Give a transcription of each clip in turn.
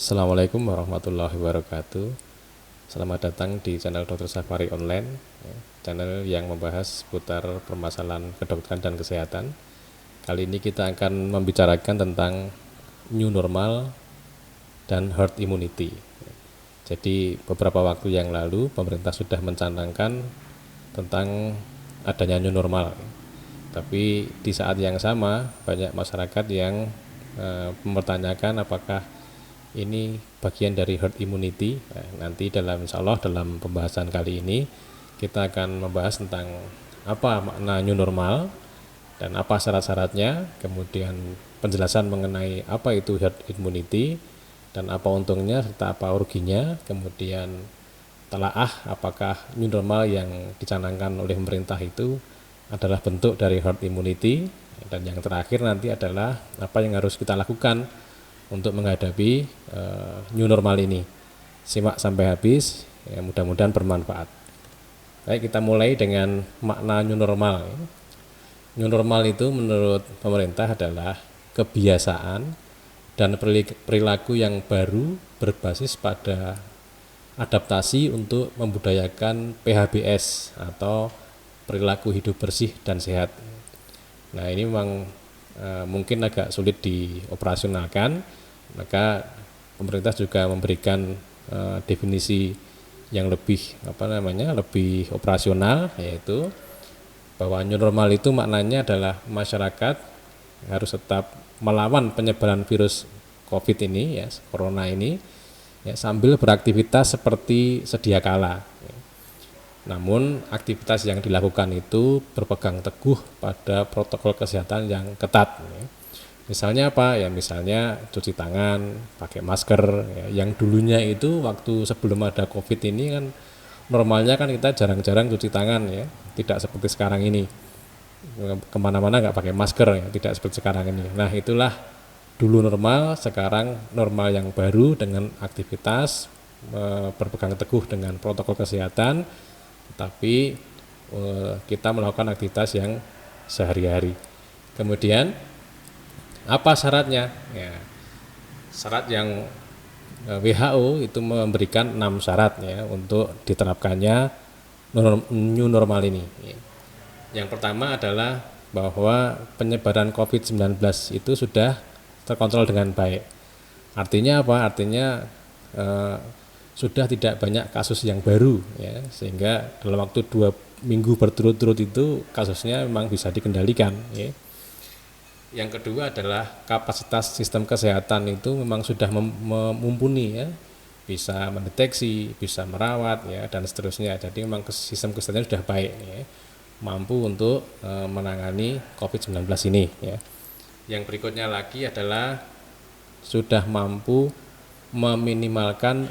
Assalamualaikum warahmatullahi wabarakatuh. Selamat datang di channel Dr. Safari Online, channel yang membahas seputar permasalahan kedokteran dan kesehatan. Kali ini kita akan membicarakan tentang new normal dan herd immunity. Jadi beberapa waktu yang lalu pemerintah sudah mencanangkan tentang adanya new normal. Tapi di saat yang sama banyak masyarakat yang mempertanyakan apakah ini bagian dari herd immunity. Nanti insya Allah dalam pembahasan kali ini kita akan membahas tentang apa makna new normal dan apa syarat-syaratnya, kemudian penjelasan mengenai apa itu herd immunity dan apa untungnya serta apa ruginya, kemudian telaah apakah new normal yang dicanangkan oleh pemerintah itu adalah bentuk dari herd immunity, dan yang terakhir nanti adalah apa yang harus kita lakukan untuk menghadapi new normal ini. Simak sampai habis, ya, mudah-mudahan bermanfaat. Baik, kita mulai dengan makna new normal. New normal itu menurut pemerintah adalah kebiasaan dan perilaku yang baru berbasis pada adaptasi untuk membudayakan PHBS atau perilaku hidup bersih dan sehat. Nah, ini memang mungkin agak sulit dioperasionalkan, maka pemerintah juga memberikan definisi yang lebih lebih operasional, yaitu bahwa new normal itu maknanya adalah masyarakat harus tetap melawan penyebaran virus COVID ini, ya, corona ini, ya, sambil beraktivitas seperti sedia kala. Namun aktivitas yang dilakukan itu berpegang teguh pada protokol kesehatan yang ketat. Misalnya apa? Ya misalnya cuci tangan, pakai masker. Ya, yang dulunya itu waktu sebelum ada COVID ini kan normalnya kan kita jarang-jarang cuci tangan, ya, tidak seperti sekarang ini. Kemana-mana nggak pakai masker, ya, tidak seperti sekarang ini. Nah, itulah dulu normal, sekarang normal yang baru dengan aktivitas berpegang teguh dengan protokol kesehatan, tetapi kita melakukan aktivitas yang sehari-hari. Kemudian apa syaratnya? Ya, syarat yang WHO itu memberikan 6 syarat, ya, untuk diterapkannya new normal ini. Yang pertama adalah bahwa penyebaran COVID-19 itu sudah terkontrol dengan baik. Artinya apa? Artinya sudah tidak banyak kasus yang baru, ya, sehingga dalam waktu 2 minggu berturut-turut itu kasusnya memang bisa dikendalikan, ya. Yang kedua adalah kapasitas sistem kesehatan itu memang sudah mumpuni, ya, bisa mendeteksi, bisa merawat, ya, dan seterusnya. Jadi memang sistem kesehatan sudah baik, ya, mampu untuk menangani COVID-19 ini, ya. Yang berikutnya lagi adalah sudah mampu meminimalkan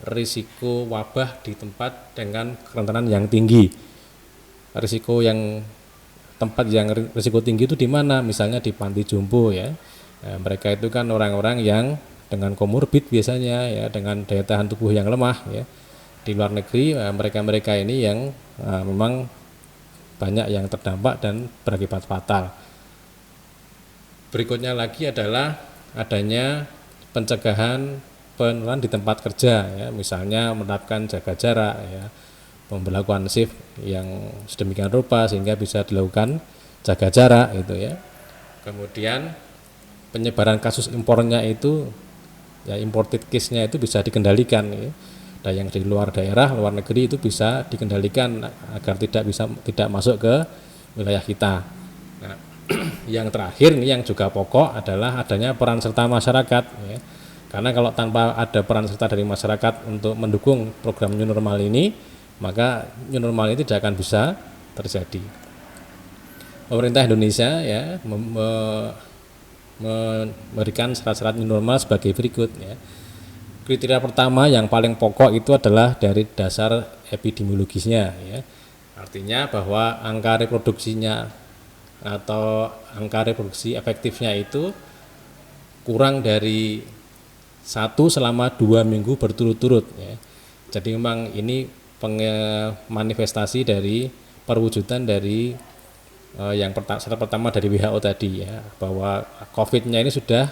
risiko wabah di tempat dengan kerentanan yang tinggi. Risiko yang tempat yang risiko tinggi itu di mana? Misalnya di panti jompo, ya. Mereka itu kan orang-orang yang dengan komorbid biasanya, ya, dengan daya tahan tubuh yang lemah, ya. Di luar negeri mereka-mereka ini yang memang banyak yang terdampak dan berakibat fatal. Berikutnya lagi adalah adanya pencegahan penularan di tempat kerja, ya, misalnya menerapkan jaga jarak, ya, pemberlakuan shift yang sedemikian rupa sehingga bisa dilakukan jaga jarak, gitu, ya. Kemudian penyebaran kasus impornya itu, ya, imported case-nya itu bisa dikendalikan, ya. Dan yang di luar daerah, luar negeri itu bisa dikendalikan agar tidak masuk ke wilayah kita. Nah, yang terakhir ini yang juga pokok adalah adanya peran serta masyarakat, ya. Karena kalau tanpa ada peran serta dari masyarakat untuk mendukung program new normal ini, maka new normal ini tidak akan bisa terjadi. Pemerintah Indonesia, ya, memberikan syarat-syarat new normal sebagai berikut, ya. Kriteria pertama yang paling pokok itu adalah dari dasar epidemiologisnya, ya. Artinya bahwa angka reproduksinya atau angka reproduksi efektifnya itu kurang dari 1 selama 2 minggu berturut-turut, ya. Jadi memang ini manifestasi dari perwujudan dari yang syarat pertama dari WHO tadi, ya, bahwa COVID-nya ini sudah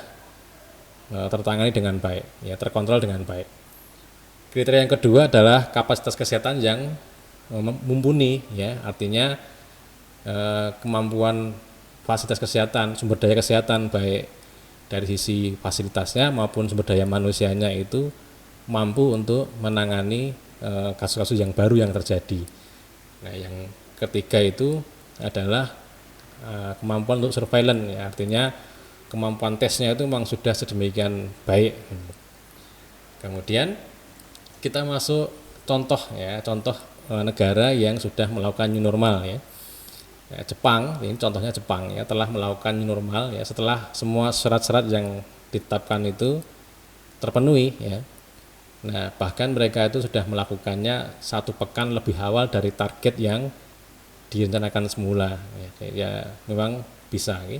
tertangani dengan baik, ya, terkontrol dengan baik. Kriteria yang kedua adalah kapasitas kesehatan yang mumpuni, ya, artinya kemampuan fasilitas kesehatan, sumber daya kesehatan baik dari sisi fasilitasnya maupun sumber daya manusianya itu mampu untuk menangani kasus-kasus yang baru yang terjadi. Nah, yang ketiga itu adalah kemampuan untuk surveillance, ya, artinya kemampuan tesnya itu memang sudah sedemikian baik. Kemudian kita masuk contoh, ya, contoh negara yang sudah melakukan new normal, ya. Jepang, ini contohnya Jepang, ya, telah melakukan new normal, ya, setelah semua syarat-syarat yang ditetapkan itu terpenuhi, ya. Nah, bahkan mereka itu sudah melakukannya 1 pekan lebih awal dari target yang direncanakan semula, ya memang bisa, ya.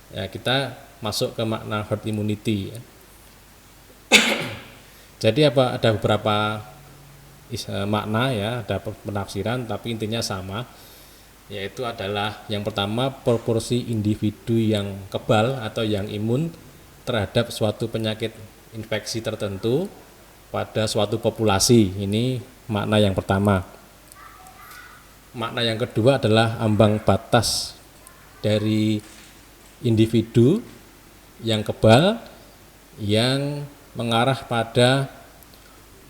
Ya, kita masuk ke makna herd immunity, ya. Jadi ada beberapa makna, ya, ada penafsiran, tapi intinya sama, yaitu adalah yang pertama proporsi individu yang kebal atau yang imun terhadap suatu penyakit infeksi tertentu pada suatu populasi. Ini makna yang pertama. Makna yang kedua adalah ambang batas dari individu yang kebal yang mengarah pada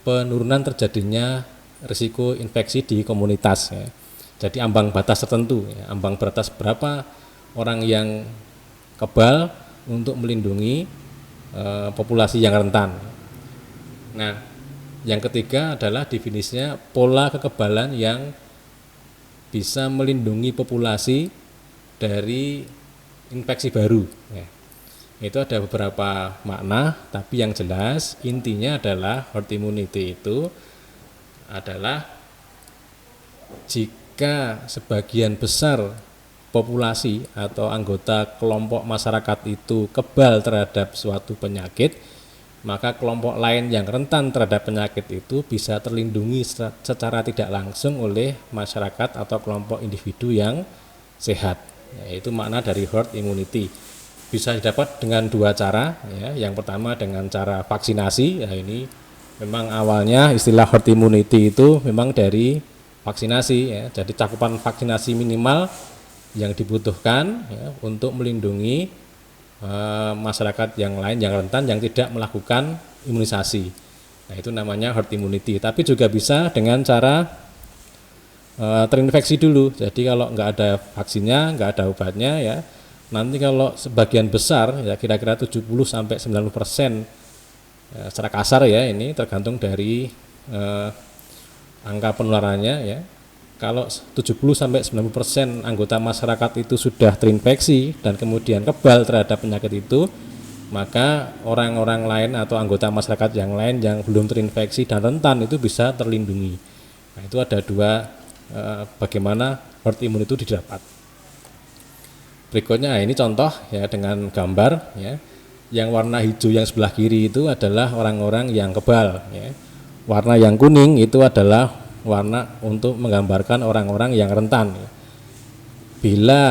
penurunan terjadinya risiko infeksi di komunitas, ya. Jadi ambang batas tertentu, ya, ambang batas berapa orang yang kebal untuk melindungi populasi yang rentan. Nah, yang ketiga adalah definisinya pola kekebalan yang bisa melindungi populasi dari infeksi baru, ya. Itu ada beberapa makna, tapi yang jelas intinya adalah herd immunity itu adalah jika sebagian besar populasi atau anggota kelompok masyarakat itu kebal terhadap suatu penyakit, maka kelompok lain yang rentan terhadap penyakit itu bisa terlindungi secara tidak langsung oleh masyarakat atau kelompok individu yang sehat. Itu makna dari herd immunity. Bisa didapat dengan 2 cara, ya. Yang pertama dengan cara vaksinasi. Ya, ini memang awalnya istilah herd immunity itu memang dari vaksinasi, ya. Jadi cakupan vaksinasi minimal yang dibutuhkan, ya, untuk melindungi masyarakat yang lain yang rentan yang tidak melakukan imunisasi. Nah, itu namanya herd immunity. Tapi juga bisa dengan cara terinfeksi dulu. Jadi kalau nggak ada vaksinnya, nggak ada obatnya, ya, nanti kalau sebagian besar, ya, kira-kira 70-90%, secara kasar, ya, ini tergantung dari angka penularannya, ya. Kalau 70-90% anggota masyarakat itu sudah terinfeksi dan kemudian kebal terhadap penyakit itu, maka orang-orang lain atau anggota masyarakat yang lain yang belum terinfeksi dan rentan itu bisa terlindungi. Nah, itu ada 2 bagaimana herd immunity itu didapat. Berikutnya, ini contoh, ya, dengan gambar, ya. Yang warna hijau yang sebelah kiri itu adalah orang-orang yang kebal, ya. Warna yang kuning itu adalah warna untuk menggambarkan orang-orang yang rentan, ya. Bila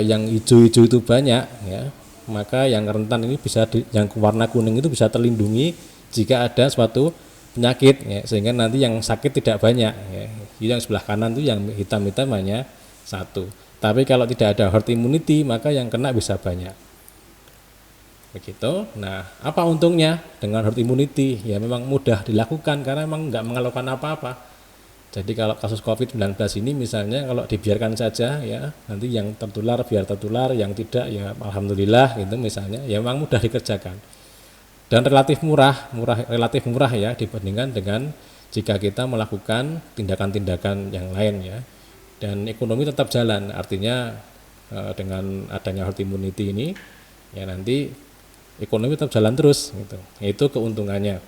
yang hijau-hijau itu banyak, ya, maka yang rentan ini yang warna kuning itu bisa terlindungi jika ada suatu penyakit, ya, sehingga nanti yang sakit tidak banyak, ya. Yang sebelah kanan itu yang hitam-hitam hanya 1. Tapi kalau tidak ada herd immunity, maka yang kena bisa banyak. Begitu. Nah, apa untungnya dengan herd immunity? Ya memang mudah dilakukan karena memang nggak mengeluhkan apa-apa. Jadi kalau kasus COVID-19 ini misalnya kalau dibiarkan saja, ya, nanti yang tertular biar tertular, yang tidak ya alhamdulillah gitu misalnya, ya memang mudah dikerjakan. Dan relatif murah, ya, dibandingkan dengan jika kita melakukan tindakan-tindakan yang lain, ya. Dan ekonomi tetap jalan, artinya dengan adanya herd immunity ini, ya, nanti ekonomi tetap jalan terus, gitu. Itu keuntungannya.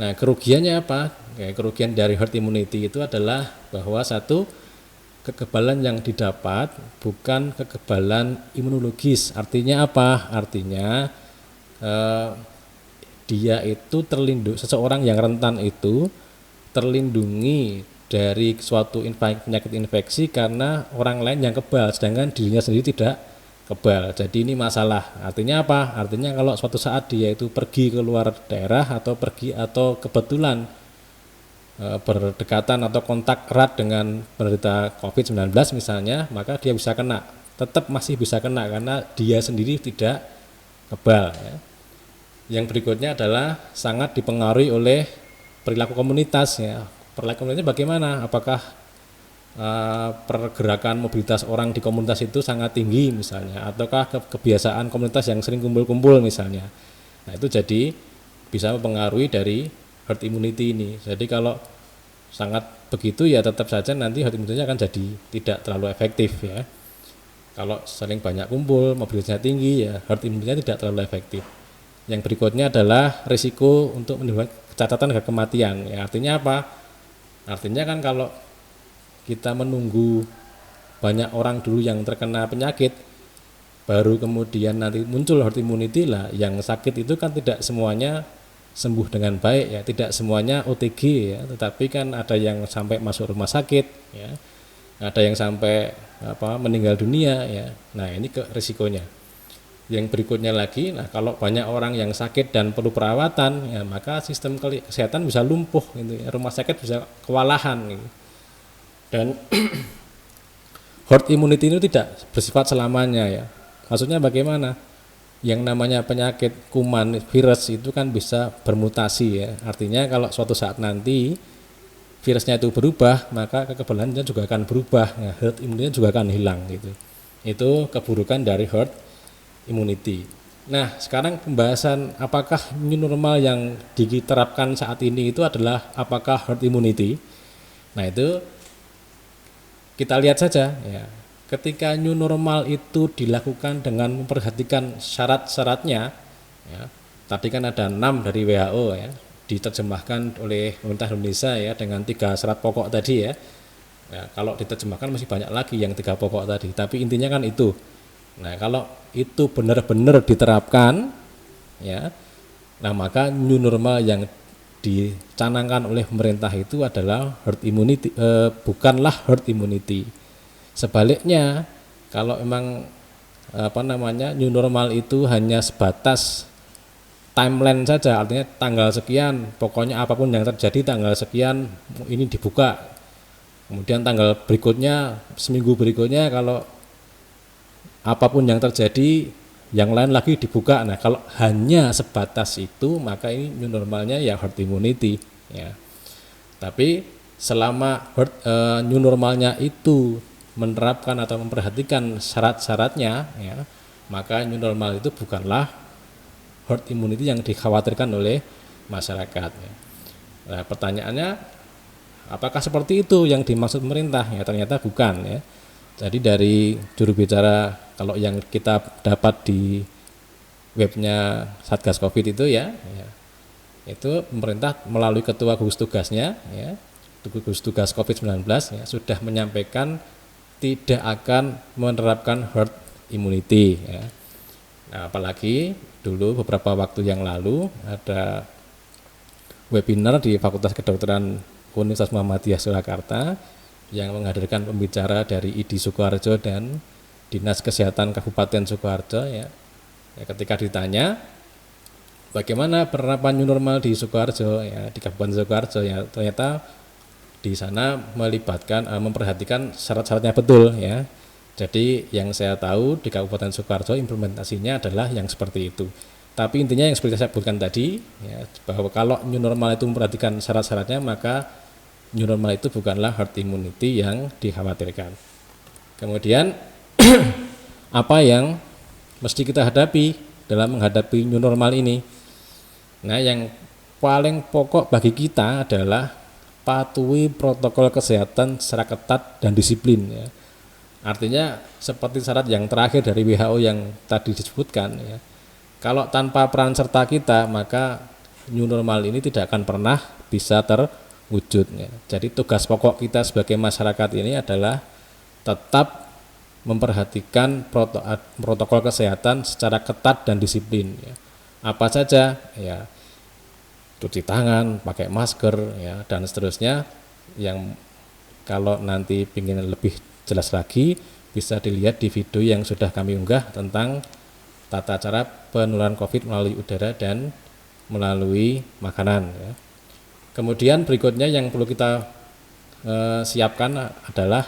Nah, kerugiannya apa? Ya, kerugian dari herd immunity itu adalah bahwa satu, kekebalan yang didapat bukan kekebalan imunologis. Artinya apa? Artinya dia itu seseorang yang rentan itu terlindungi dari suatu penyakit infeksi karena orang lain yang kebal, sedangkan dirinya sendiri tidak kebal. Jadi ini masalah. Artinya apa? Artinya kalau suatu saat dia itu pergi ke luar daerah atau kebetulan berdekatan atau kontak erat dengan penderita COVID-19 misalnya, maka dia bisa kena. Tetap masih bisa kena karena dia sendiri tidak kebal ya. Yang berikutnya adalah sangat dipengaruhi oleh perilaku komunitas ya. Perilaku komunitasnya bagaimana? Apakah pergerakan mobilitas orang di komunitas itu sangat tinggi misalnya, ataukah kebiasaan komunitas yang sering kumpul-kumpul misalnya. Nah itu jadi bisa mempengaruhi dari herd immunity ini. Jadi kalau sangat begitu ya tetap saja nanti herd immunity akan jadi tidak terlalu efektif ya. Kalau sering banyak kumpul, mobilitasnya tinggi ya herd immunity tidak terlalu efektif. Yang berikutnya adalah risiko untuk menimbulkan catatan kematian. Ya, artinya apa? Artinya kan kalau kita menunggu banyak orang dulu yang terkena penyakit, baru kemudian nanti muncul herd immunity lah, yang sakit itu kan tidak semuanya sembuh dengan baik ya, tidak semuanya OTG ya, tetapi kan ada yang sampai masuk rumah sakit ya, ada yang sampai meninggal dunia ya. Nah ini risikonya. Yang berikutnya lagi, nah kalau banyak orang yang sakit dan perlu perawatan ya, maka sistem kesehatan bisa lumpuh gitu ya, rumah sakit bisa kewalahan gitu. Dan herd immunity itu tidak bersifat selamanya ya. Maksudnya bagaimana? Yang namanya penyakit kuman virus itu kan bisa bermutasi ya. Artinya kalau suatu saat nanti virusnya itu berubah, maka kekebalannya juga akan berubah. Nah, herd immunity juga akan hilang gitu. Itu keburukan dari herd immunity. Nah, sekarang pembahasan apakah new normal yang diterapkan saat ini itu adalah apakah herd immunity? Nah, itu kita lihat saja ya. Ketika new normal itu dilakukan dengan memperhatikan syarat-syaratnya ya. Tadi kan ada 6 dari WHO ya, diterjemahkan oleh pemerintah Indonesia ya dengan 3 syarat pokok tadi ya. Ya, kalau diterjemahkan masih banyak lagi yang 3 pokok tadi, tapi intinya kan itu. Nah, kalau itu benar-benar diterapkan ya, nah maka new normal yang dicanangkan oleh pemerintah itu adalah herd immunity, bukanlah herd immunity. Sebaliknya, kalau memang new normal itu hanya sebatas timeline saja, artinya tanggal sekian, pokoknya apapun yang terjadi tanggal sekian ini dibuka. Kemudian tanggal berikutnya, seminggu berikutnya kalau apapun yang terjadi yang lain lagi dibuka. Nah, kalau hanya sebatas itu maka ini new normalnya ya herd immunity ya. Tapi selama new normalnya itu menerapkan atau memperhatikan syarat-syaratnya ya, maka new normal itu bukanlah herd immunity yang dikhawatirkan oleh masyarakat ya. Nah, pertanyaannya apakah seperti itu yang dimaksud pemerintah? Ya ternyata bukan ya. Jadi dari juru bicara kalau yang kita dapat di webnya Satgas Covid itu ya, itu pemerintah melalui ketua gugus tugasnya ya, gugus tugas COVID-19 ya, sudah menyampaikan tidak akan menerapkan herd immunity ya. Nah, apalagi dulu beberapa waktu yang lalu ada webinar di Fakultas Kedokteran Universitas Muhammadiyah Surakarta yang menghadirkan pembicara dari ID Sukoharjo dan Dinas Kesehatan Kabupaten Sukoharjo ya. Ketika ditanya bagaimana penerapan new normal di Sukoharjo ya, di Kabupaten Sukoharjo ya, ternyata di sana melibatkan memperhatikan syarat-syaratnya betul ya. Jadi yang saya tahu di Kabupaten Sukoharjo implementasinya adalah yang seperti itu. Tapi intinya yang seperti saya sebutkan tadi ya, bahwa kalau new normal itu memperhatikan syarat-syaratnya maka new normal itu bukanlah herd immunity yang dikhawatirkan. Kemudian apa yang mesti kita hadapi dalam menghadapi new normal ini? Nah, yang paling pokok bagi kita adalah patuhi protokol kesehatan secara ketat dan disiplin ya. Artinya seperti syarat yang terakhir dari WHO yang tadi disebutkan ya. Kalau tanpa peran serta kita maka new normal ini tidak akan pernah bisa terwujud ya. Jadi tugas pokok kita sebagai masyarakat ini adalah tetap memperhatikan protokol kesehatan secara ketat dan disiplin ya. Apa saja ya, cuci tangan, pakai masker ya, dan seterusnya. Yang kalau nanti ingin lebih jelas lagi bisa dilihat di video yang sudah kami unggah tentang tata cara penularan COVID melalui udara dan melalui makanan ya. Kemudian berikutnya yang perlu kita siapkan adalah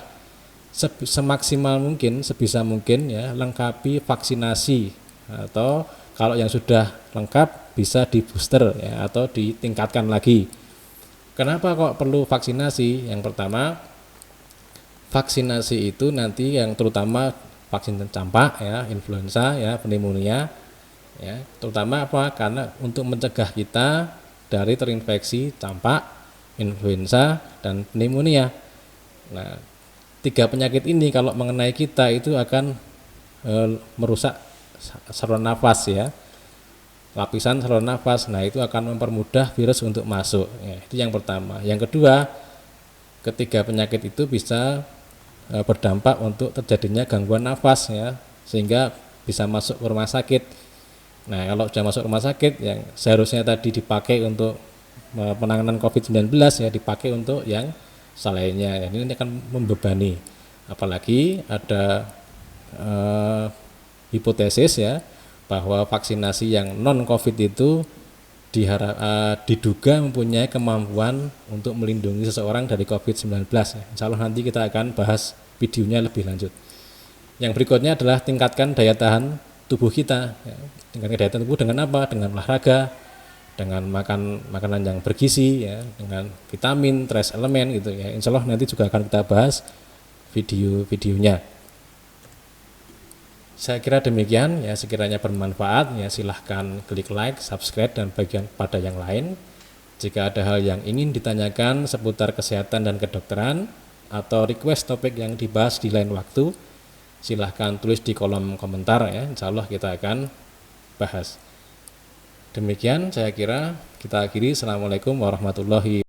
semaksimal mungkin, sebisa mungkin ya, lengkapi vaksinasi, atau kalau yang sudah lengkap bisa di booster ya, atau ditingkatkan lagi. Kenapa kok perlu vaksinasi? Yang pertama, vaksinasi itu nanti yang terutama vaksin campak ya, influenza ya, pneumonia ya, terutama apa? Karena untuk mencegah kita dari terinfeksi campak, influenza dan pneumonia. Nah, 3 penyakit ini kalau mengenai kita itu akan merusak saluran nafas ya, lapisan saluran nafas. Nah, itu akan mempermudah virus untuk masuk ya, itu yang pertama. Yang kedua, ketiga penyakit itu bisa berdampak untuk terjadinya gangguan nafas ya, sehingga bisa masuk ke rumah sakit. Nah, kalau sudah masuk rumah sakit yang seharusnya tadi dipakai untuk penanganan COVID-19 ya, dipakai untuk yang selainnya ya, ini akan membebani. Apalagi ada hipotesis ya, bahwa vaksinasi yang non COVID itu diduga mempunyai kemampuan untuk melindungi seseorang dari COVID-19 ya. Insya Allah nanti kita akan bahas videonya lebih lanjut. Yang berikutnya adalah tingkatkan daya tahan tubuh kita ya. Tingkatkan daya tahan tubuh dengan apa? Dengan olahraga, dengan makan makanan yang bergizi ya, dengan vitamin, trace elemen gitu ya. Insya Allah nanti juga akan kita bahas video-videonya. Saya kira demikian ya, sekiranya bermanfaat ya silahkan klik like, subscribe dan bagian pada yang lain. Jika ada hal yang ingin ditanyakan seputar kesehatan dan kedokteran atau request topik yang dibahas di lain waktu, silahkan tulis di kolom komentar ya, insya Allah kita akan bahas. Demikian saya kira kita akhiri. Assalamualaikum warahmatullahi wabarakatuh.